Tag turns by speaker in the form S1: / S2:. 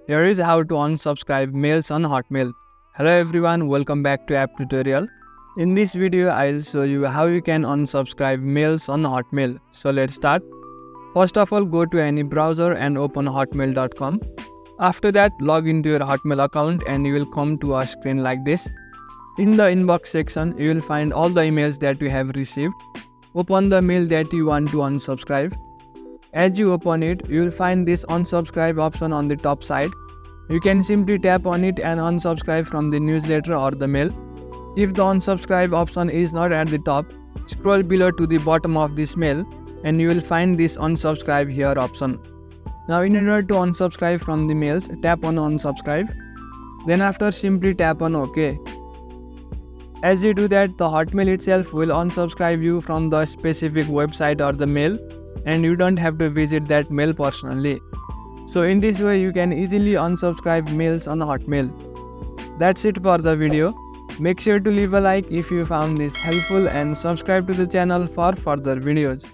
S1: Here is how to unsubscribe mails on Hotmail. Hello everyone, welcome back to app tutorial. In this video, I'll show you how you can unsubscribe mails on Hotmail. So let's start. First of all, go to any browser and open hotmail.com. After that, log into your Hotmail account and you will come to a screen like this. In the inbox section, you will find all the emails that you have received. Open the mail that you want to unsubscribe. As you open it, you will find this unsubscribe option on the top side. You can simply tap on it and unsubscribe from the newsletter or the mail. If the unsubscribe option is not at the top, scroll below to the bottom of this mail and you will find this unsubscribe here option. Now in order to unsubscribe from the mails, tap on unsubscribe. Then after, simply tap on OK. As you do that, the Hotmail itself will unsubscribe you from the specific website or the mail, and you don't have to visit that mail personally. So in this way, you can easily unsubscribe mails on Hotmail. That's it for the video. Make sure to leave a like if you found this helpful and subscribe to the channel for further videos.